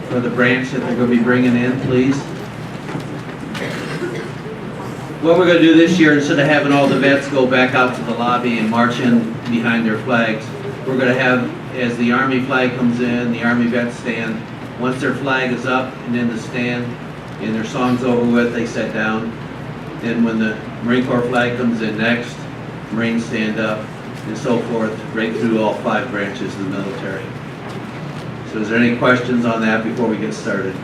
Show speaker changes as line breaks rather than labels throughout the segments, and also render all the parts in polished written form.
for the branch that they're going to be bringing in, please. What we're going to do this year, instead of having all the vets go back out to the lobby and march in behind their flags, we're going to have, as the Army flag comes in, the Army vets stand. Once their flag is up and in the stand and their song's over with, they sit down. Then when the Marine Corps flag comes in next, Marines stand up, and so forth, right through all 5 branches of the military. So is there any questions on that before we get started?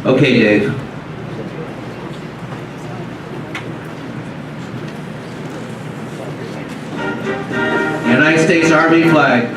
Okay, Dave. United States Army flag.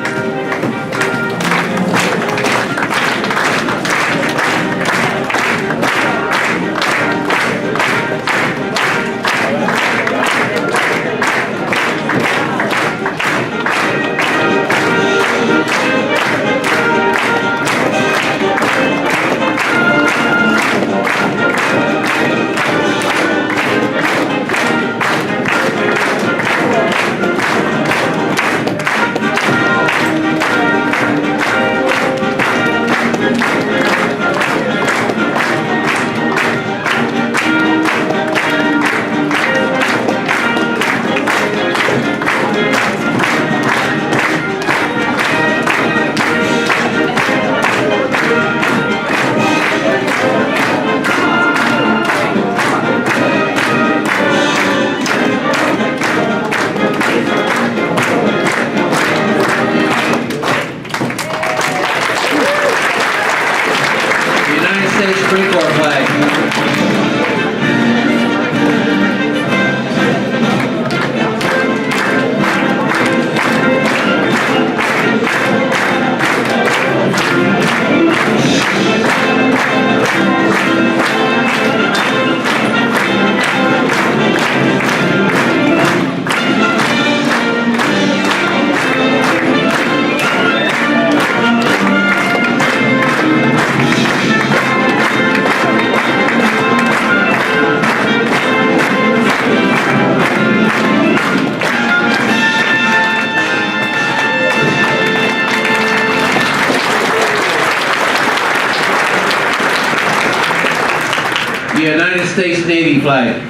Marine Corps flag. The United States Navy flag.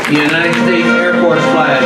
The United States Air Force flag.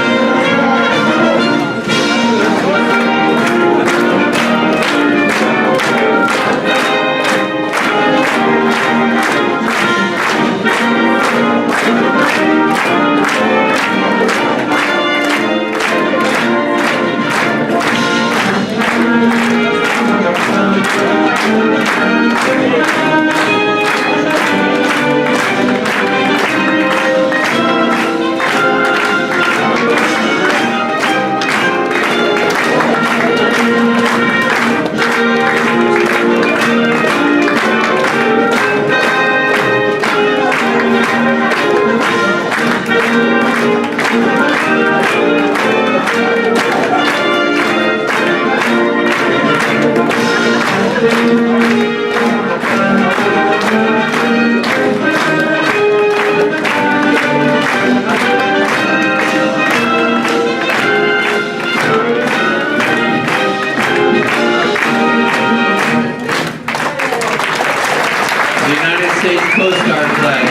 States Coast Guard flag.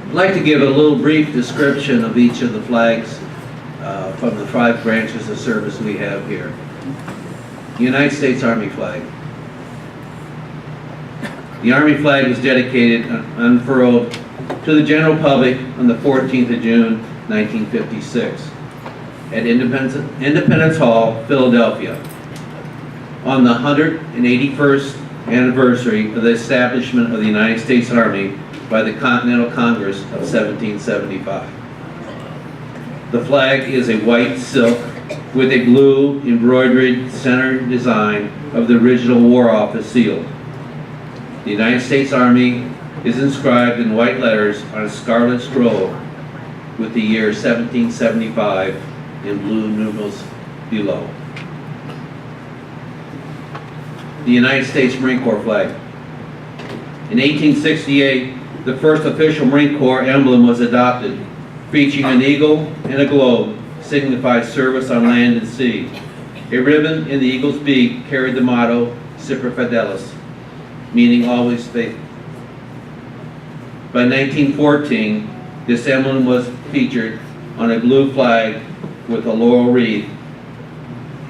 I'd like to give a little brief description of each of the flags from the 5 branches of service we have here. The United States Army flag. The Army flag was dedicated and unfurled to the general public on the 14th of June, 1956 at Independence Hall, Philadelphia, on the 181st anniversary of the establishment of the United States Army by the Continental Congress of 1775. The flag is a white silk with a blue embroidered center design of the original War Office seal. The United States Army is inscribed in white letters on a scarlet scroll with the year 1775 in blue numerals below. The United States Marine Corps flag. In 1868, the first official Marine Corps emblem was adopted, featuring an eagle and a globe, signifies service on land and sea. A ribbon in the eagle's beak carried the motto, Semper Fidelis, meaning always faithful. By 1914, this emblem was featured on a blue flag with a laurel wreath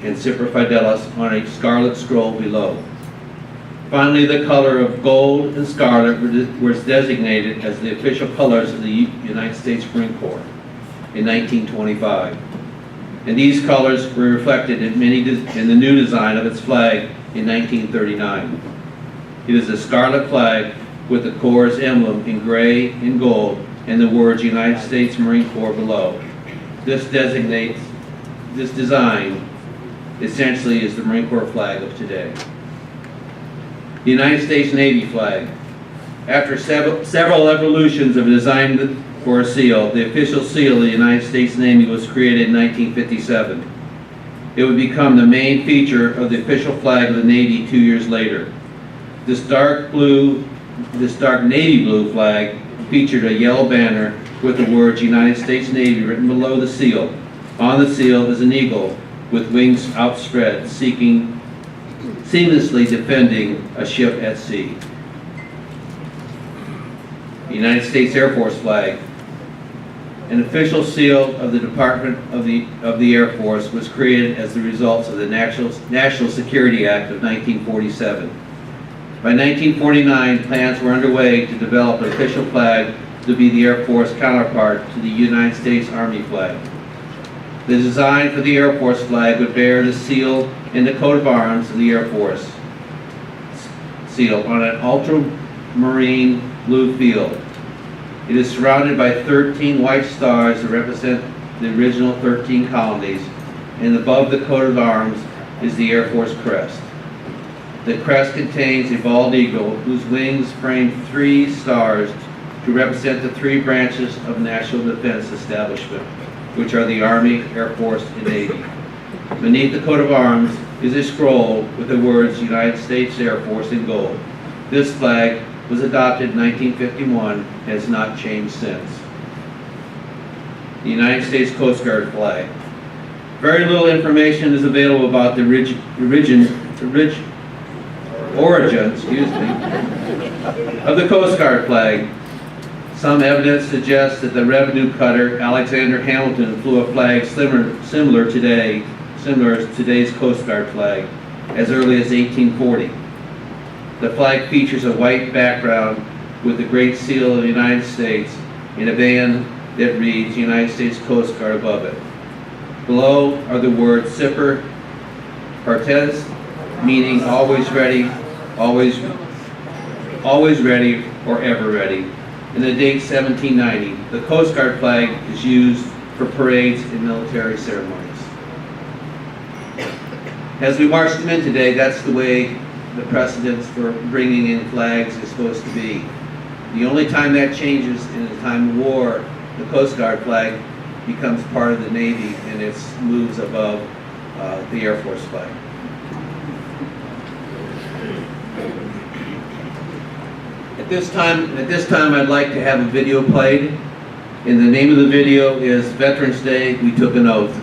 and Semper Fidelis on a scarlet scroll below. Finally, the color of gold and scarlet was designated as the official colors of the United States Marine Corps in 1925. And these colors were reflected in the new design of its flag in 1939. It is a scarlet flag with the Corps' emblem in gray and gold and the words United States Marine Corps below. This design essentially is the Marine Corps flag of today. The United States Navy flag. After several evolutions of a design for a seal, the official seal of the United States Navy was created in 1957. It would become the main feature of the official flag of the Navy 2 years later. This dark navy blue flag featured a yellow banner with the words United States Navy written below the seal. On the seal is an eagle with wings outspread, seamlessly defending a ship at sea. The United States Air Force flag. An official seal of the Department of the Air Force was created as the result of the National Security Act of 1947. By 1949, plans were underway to develop an official flag to be the Air Force counterpart to the United States Army flag. The design for the Air Force flag would bear the seal and the coat of arms of the Air Force seal on an ultramarine blue field. It is surrounded by 13 white stars that represent the original 13 colonies, and above the coat of arms is the Air Force crest. The crest contains a bald eagle whose wings frame 3 stars to represent the 3 branches of national defense establishment, which are the Army, Air Force, and Navy. Beneath the coat of arms is a scroll with the words United States Air Force in gold. This flag was adopted in 1951 and has not changed since. The United States Coast Guard flag. Very little information is available about the origin of the Coast Guard flag. Some evidence suggests that the revenue cutter Alexander Hamilton flew a flag similar to today's Coast Guard flag as early as 1840. The flag features a white background with the Great Seal of the United States in a band that reads United States Coast Guard above it. Below are the words Semper Partes, meaning always ready, always ready, or ever ready. And the date 1790. The Coast Guard flag is used for parades and military ceremonies. As we march them in today, that's the way the precedence for bringing in flags is supposed to be. The only time that changes in a time of war, the Coast Guard flag becomes part of the Navy and it moves above the Air Force flag. At this time, I'd like to have a video played, and the name of the video is Veterans Day, We Took an Oath.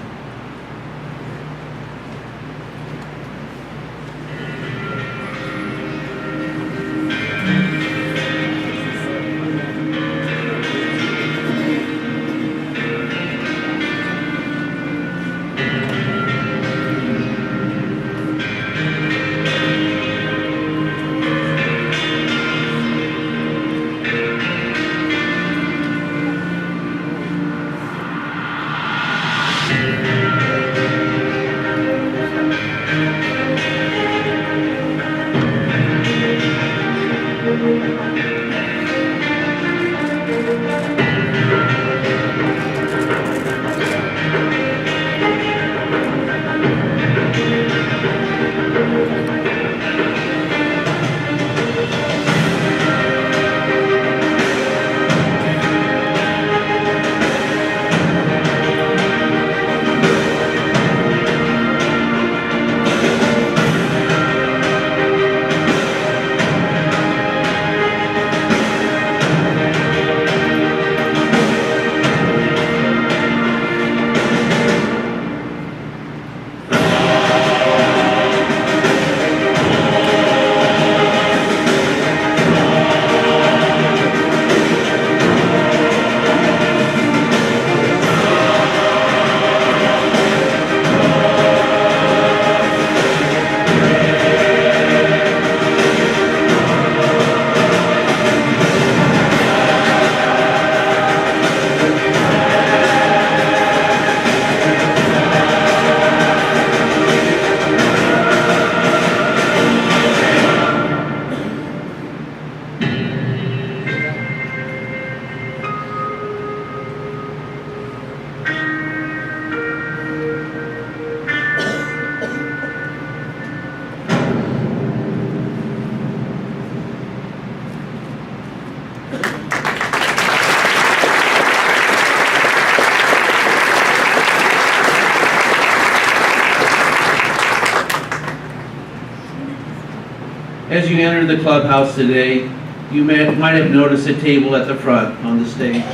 As you enter the clubhouse today, you might have noticed a table at the front on the stage.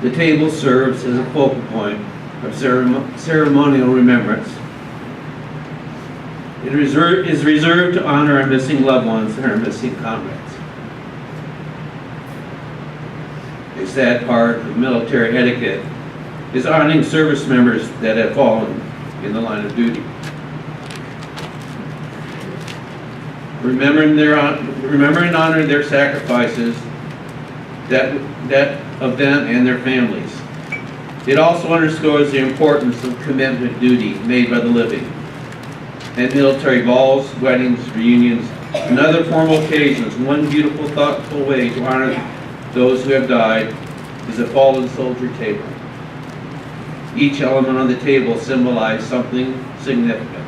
The table serves as a focal point of ceremonial remembrance. It is reserved to honor our missing loved ones and our missing comrades. A sad part of military etiquette is honoring service members that have fallen in the line of duty. Remembering and honoring their sacrifices, that of them and their families. It also underscores the importance of commitment duty made by the living. At military balls, weddings, reunions, and other formal occasions, one beautiful, thoughtful way to honor those who have died is a fallen soldier table. Each element on the table symbolizes something significant.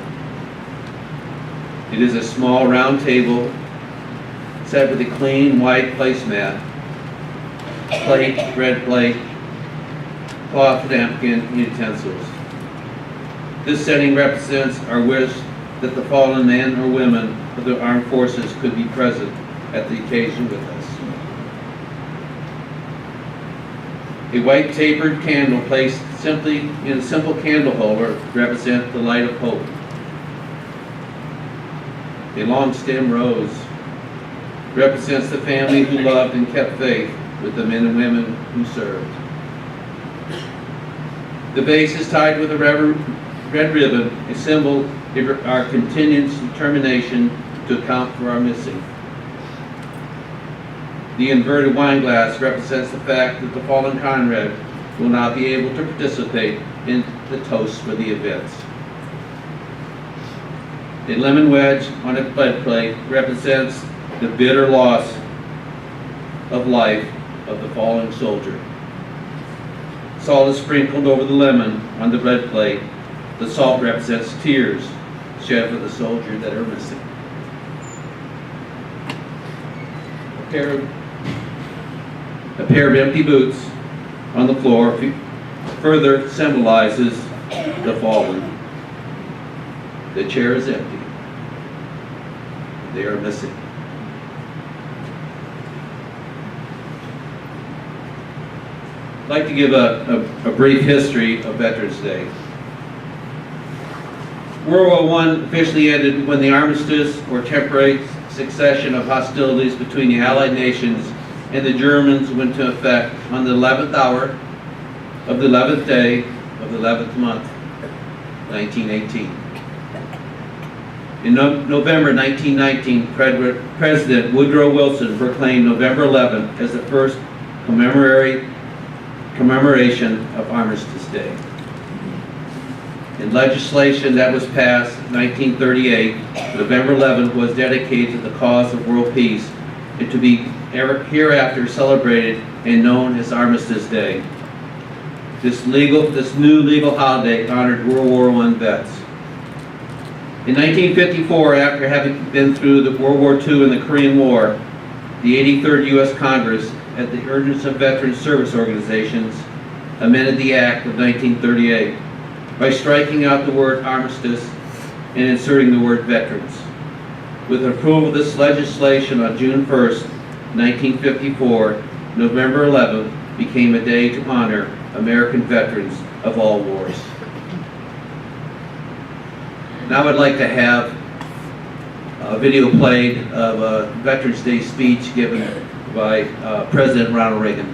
It is a small round table set with a clean white placemat, plate, red plate, cloth, napkin, and utensils. This setting represents our wish that the fallen men or women of the armed forces could be present at the occasion with us. A white tapered candle placed simply in a simple candle holder represents the light of hope. A long stem rose represents the family who loved and kept faith with the men and women who served. The vase is tied with a red ribbon, a symbol of our continued determination to account for our missing. The inverted wine glass represents the fact that the fallen Conrad will not be able to participate in the toast for the events. A lemon wedge on a lead plate represents the bitter loss of life of the fallen soldier. Salt is sprinkled over the lemon on the bread plate. The salt represents tears shed for the soldier that are missing. A pair of empty boots on the floor further symbolizes the fallen. The chair is empty. They are missing. I'd like to give a brief history of Veterans Day. World War I officially ended when the armistice or temporary succession of hostilities between the Allied nations and the Germans went into effect on the 11th hour of the 11th day of the 11th month, 1918. In November 1919, President Woodrow Wilson proclaimed November 11th as the first commemoration of Armistice Day. In legislation that was passed in 1938, November 11th was dedicated to the cause of world peace and to be hereafter celebrated and known as Armistice Day. This new legal holiday honored World War I vets. In 1954, after having been through the World War II and the Korean War, the 83rd U.S. Congress, at the urgence of veteran service organizations, amended the Act of 1938 by striking out the word armistice and inserting the word veterans. With approval of this legislation on June 1st, 1954, November 11th became a day to honor American veterans of all wars. Now I'd like to have a video played of a Veterans Day speech given by President Ronald Reagan.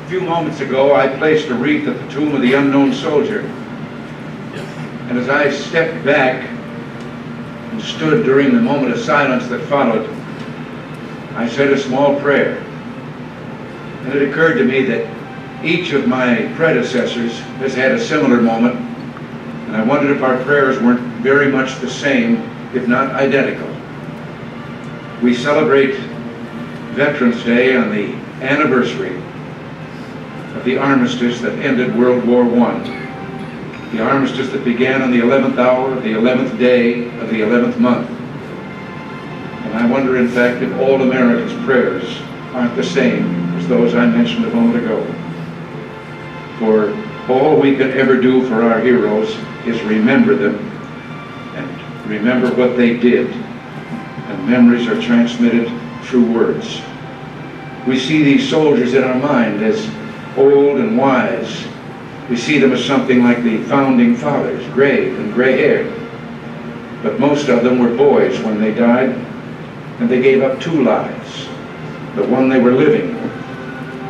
A few moments ago, I placed a wreath at the tomb of the unknown soldier. And as I stepped back and stood during the moment of silence that followed, I said a small prayer. And it occurred to me that each of my predecessors has had a similar moment, and I wondered if our prayers weren't very much the same, if not identical. We celebrate Veterans Day on the anniversary of the armistice that ended World War I. The armistice that began on the 11th hour of the 11th day of the 11th month. And I wonder, in fact, if all Americans' prayers aren't the same as those I mentioned a moment ago. For all we can ever do for our heroes is remember them and remember what they did. And memories are transmitted through words. We see these soldiers in our mind as old and wise. We see them as something like the founding fathers, grave and gray-haired. But most of them were boys when they died, and they gave up two lives, the one they were living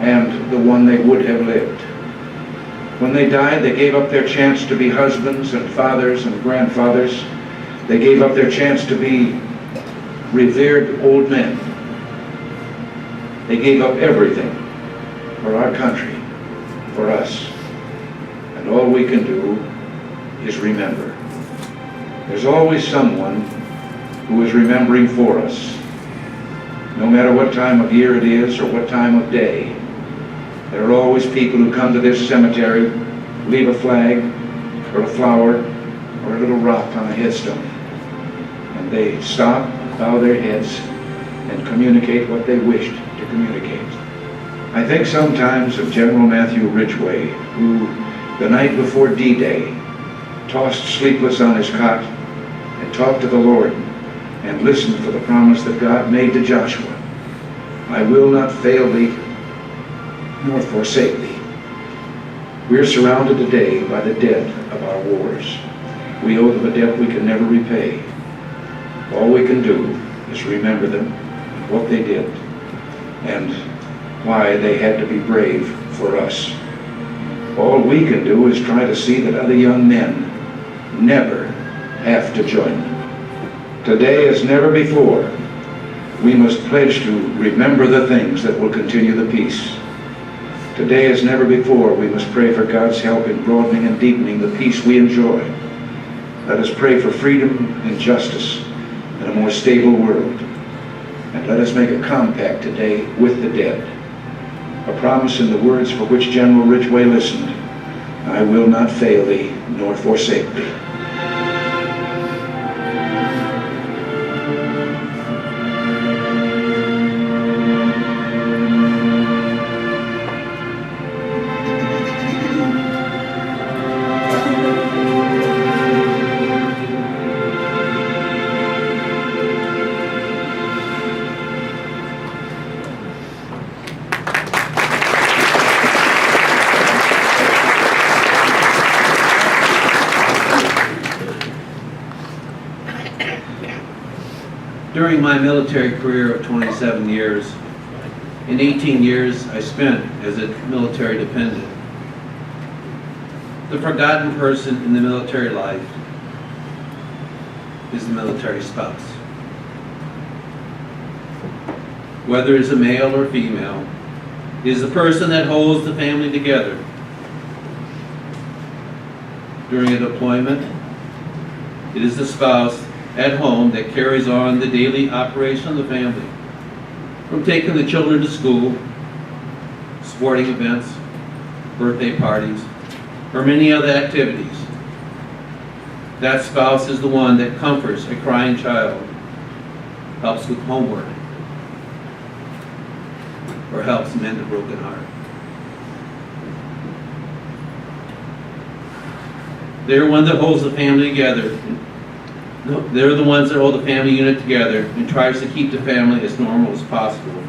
and the one they would have lived. When they died, they gave up their chance to be husbands and fathers and grandfathers. They gave up their chance to be revered old men. They gave up everything for our country, for us. And all we can do is remember. There's always someone who is remembering for us. No matter what time of year it is or what time of day, there are always people who come to this cemetery, leave a flag or a flower or a little rock on a headstone. And they stop, bow their heads, and communicate what they wished to communicate. I think sometimes of General Matthew Ridgway, who the night before D-Day tossed sleepless on his cot and talked to the Lord and listened for the promise that God made to Joshua. I will not fail thee nor forsake thee. We're surrounded today by the dead of our wars. We owe them a debt we can never repay. All we can do is remember them, what they did, and why they had to be brave for us. All we can do is try to see that other young men never have to join them. Today, as never before, we must pledge to remember the things that will continue the peace. Today, as never before, we must pray for God's help in broadening and deepening the peace we enjoy. Let us pray for freedom and justice in a more stable world. And let us make a compact today with the dead. A promise in the words for which General Ridgway listened: I will not fail thee nor forsake thee.
During my military career of 27 years, in 18 years I spent as a military dependent. The forgotten person in the military life is the military spouse. Whether it's a male or female, it is the person that holds the family together. During a deployment, it is the spouse at home that carries on the daily operation of the family, from taking the children to school, sporting events, birthday parties, or many other activities. That spouse is the one that comforts a crying child, helps with homework, or helps mend a broken heart. They're one that holds the family together. They're the ones that hold the family unit together and tries to keep the family as normal as possible.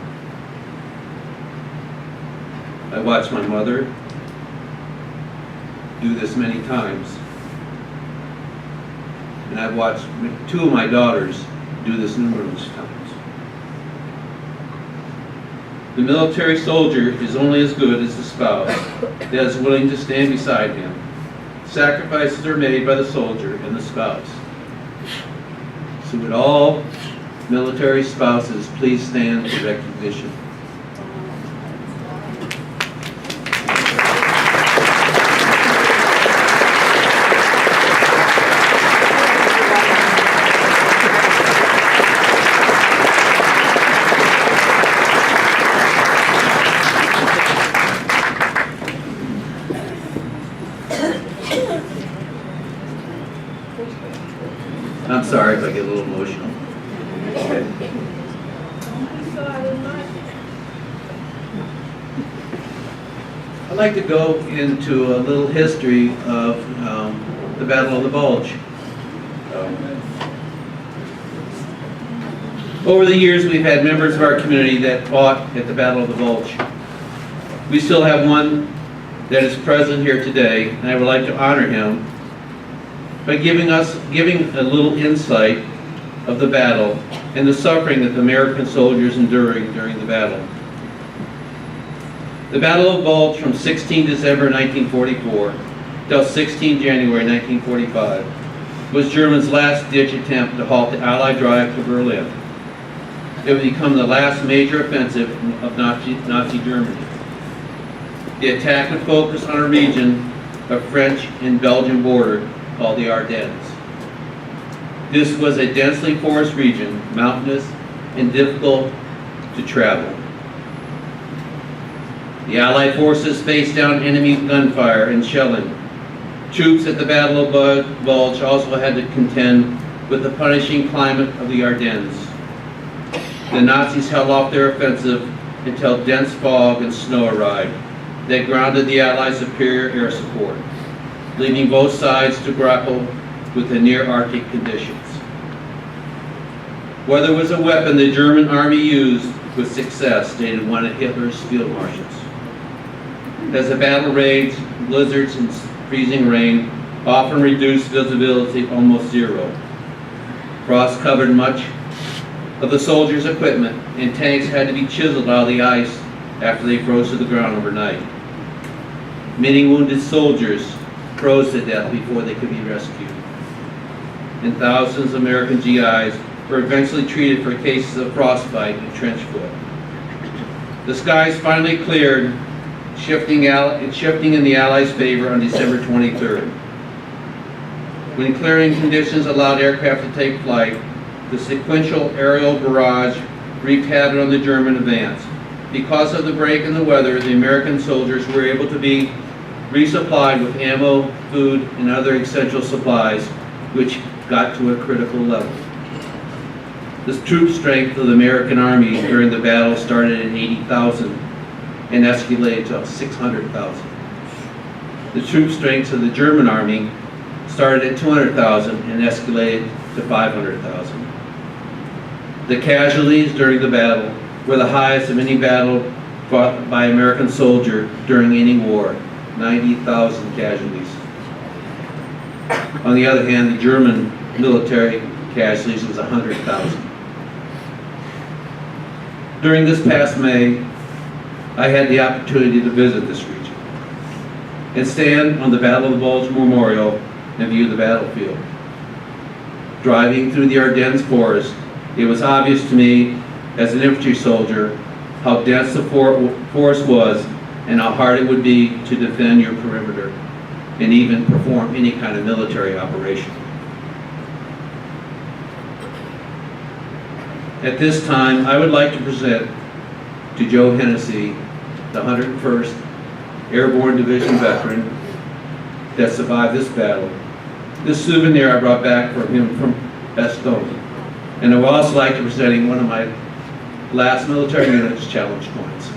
I watched my mother do this many times, and I've watched two of my daughters do this numerous times. The military soldier is only as good as the spouse that is willing to stand beside him. Sacrifices are made by the soldier and the spouse. So would all military spouses please stand for recognition? I'm sorry if I get a little emotional. Okay. I'd like to go into a little history of the Battle of the Bulge. Over the years, we've had members of our community that fought at the Battle of the Bulge. We still have one that is present here today, and I would like to honor him by giving a little insight of the battle and the suffering that the American soldiers enduring during the battle. The Battle of Bulge from 16 December 1944 till 16 January 1945 was Germany's last-ditch attempt to halt the Allied drive to Berlin. It would become the last major offensive of Nazi Germany. The attack would focus on a region of French and Belgian border called the Ardennes. This was a densely forested region, mountainous and difficult to travel. The Allied forces faced down enemy gunfire and shelling. Troops at the Battle of Bulge also had to contend with the punishing climate of the Ardennes. The Nazis held off their offensive until dense fog and snow arrived that grounded the Allies' superior air support, leaving both sides to grapple with the near-Arctic conditions. Whether it was a weapon the German army used with success, stated one of Hitler's field marshals. As the battle raged, blizzards and freezing rain often reduced visibility almost zero. Frost covered much of the soldiers' equipment, and tanks had to be chiseled out of the ice after they froze to the ground overnight. Many wounded soldiers froze to death before they could be rescued. And thousands of American GIs were eventually treated for cases of frostbite and trench foot. The skies finally cleared, shifting in the Allies' favor on December 23rd. When clearing conditions allowed aircraft to take flight, the sequential aerial barrage wreaked havoc on the German advance. Because of the break in the weather, the American soldiers were able to be resupplied with ammo, food, and other essential supplies, which got to a critical level. The troop strength of the American Army during the battle started at 80,000 and escalated to 600,000. The troop strength of the German Army started at 200,000 and escalated to 500,000. The casualties during the battle were the highest of any battle fought by American soldier during any war, 90,000 casualties. On the other hand, the German military casualties was 100,000. During this past May, I had the opportunity to visit this region and stand on the Battle of the Bulge Memorial and view the battlefield. Driving through the Ardennes forest, it was obvious to me as an infantry soldier how dense the forest was and how hard it would be to defend your perimeter and even perform any kind of military operation. At this time, I would like to present to Joe Hennessy, the 101st Airborne Division veteran that survived this battle, this souvenir I brought back from him from Bastogne. And I would also like to present him one of my last military units challenge coins.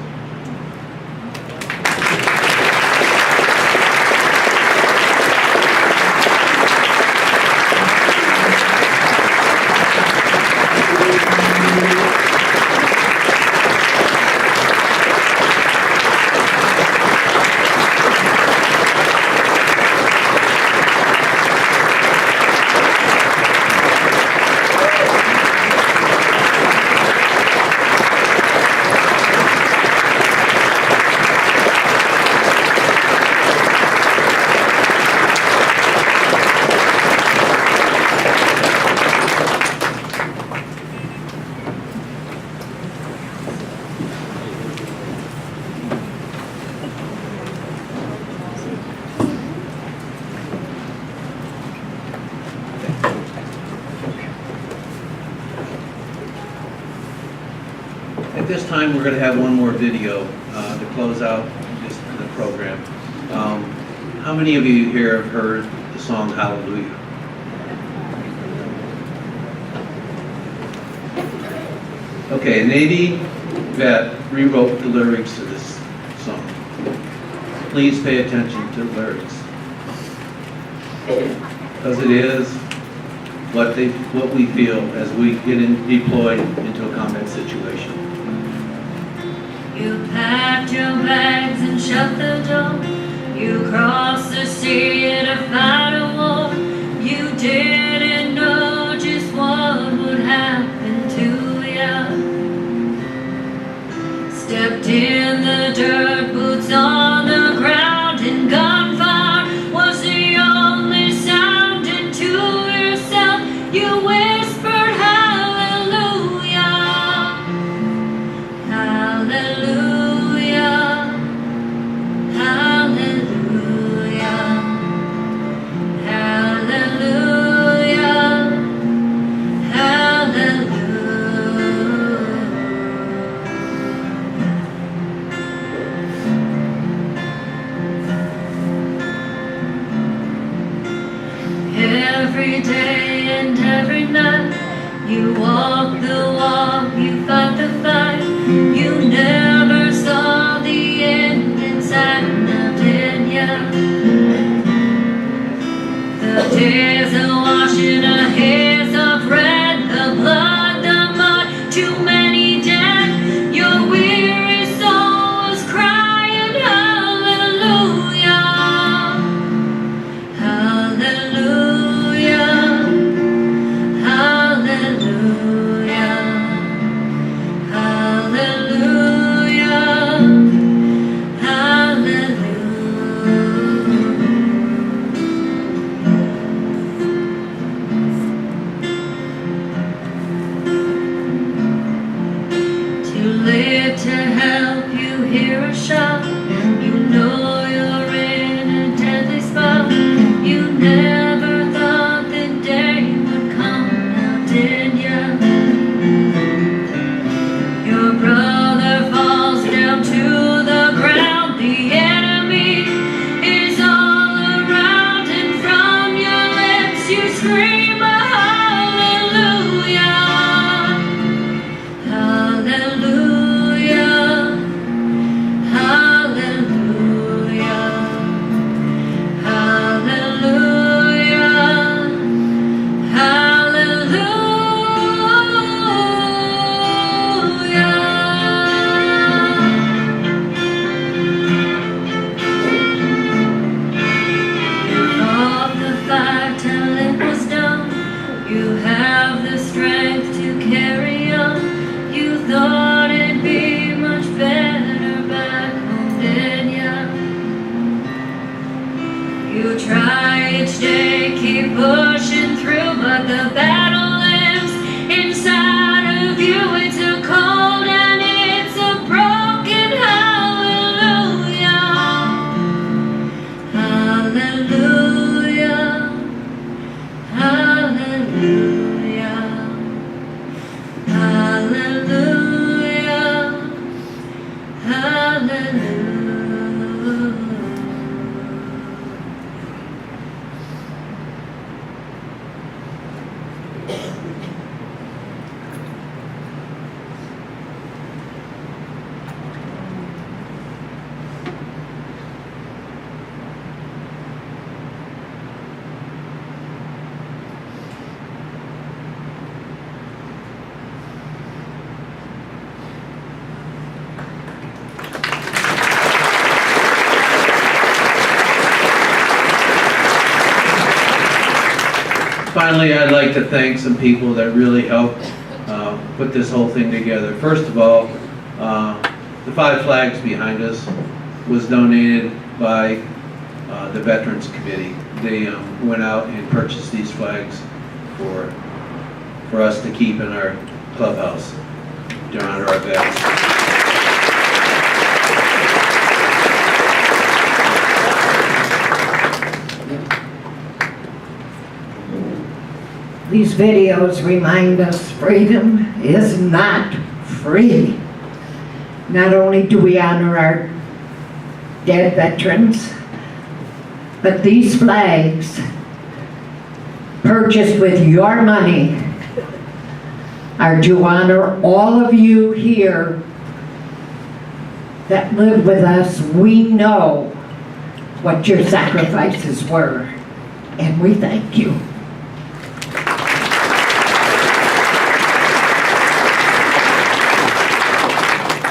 At this time, we're going to have one more video to close out the program. How many of you here have heard the song Hallelujah? Okay, a Navy vet rewrote the lyrics to this song. Please pay attention to the lyrics, because it is what we feel as we get deployed into a combat situation.
You packed your bags and shut the door. You crossed the sea to fight a war. You didn't know just what would happen to you. Stepped in the dirt, boots on the ground, and gunfire was the only sound. And to yourself you whispered hallelujah, hallelujah, hallelujah, hallelujah, hallelujah. Every day and every night, you walk the walk, you fight the fight. You never saw the end in sight, now did ya? The tears are washing our hairs of red, the blood, the mud, too many dead. You try each day, keep pushing through, but the battle lives inside of you. It's a cold and it's a broken hallelujah. Hallelujah. Hallelujah. Hallelujah. Hallelujah.
Finally, I'd like to thank some people that really helped put this whole thing together. First of all, the 5 flags behind us was donated by the Veterans Committee. They went out and purchased these flags for us to keep in our clubhouse to honor our vets.
These videos remind us freedom is not free. Not only do we honor our dead veterans, but these flags, purchased with your money, are to honor all of you here that live with us. We know what your sacrifices were, and we thank you.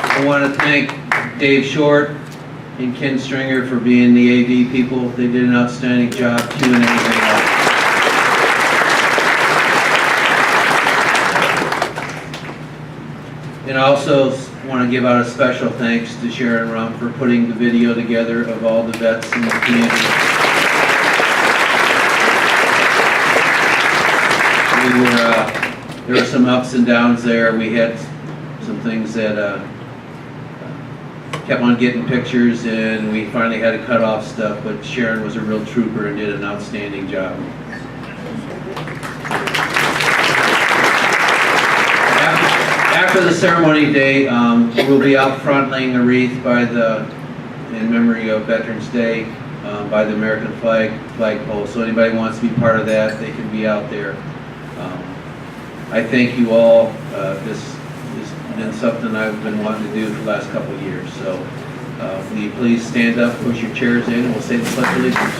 I want to thank Dave Short and Ken Stringer for being the AV people. They did an outstanding job queuing everything up. And I also want to give out a special thanks to Sharon Rump for putting the video together of all the vets in the community. There were some ups and downs there. We had some things that kept on getting pictures, and we finally had to cut off stuff, but Sharon was a real trooper and did an outstanding job. After the ceremony day, we'll be out front laying a wreath in memory of Veterans Day by the American flagpole. So anybody who wants to be part of that, they can be out there. I thank you all. This has been something I've been wanting to do for the last couple of years. So will you please stand up, push your chairs in, and we'll say the Pledge of Allegiance.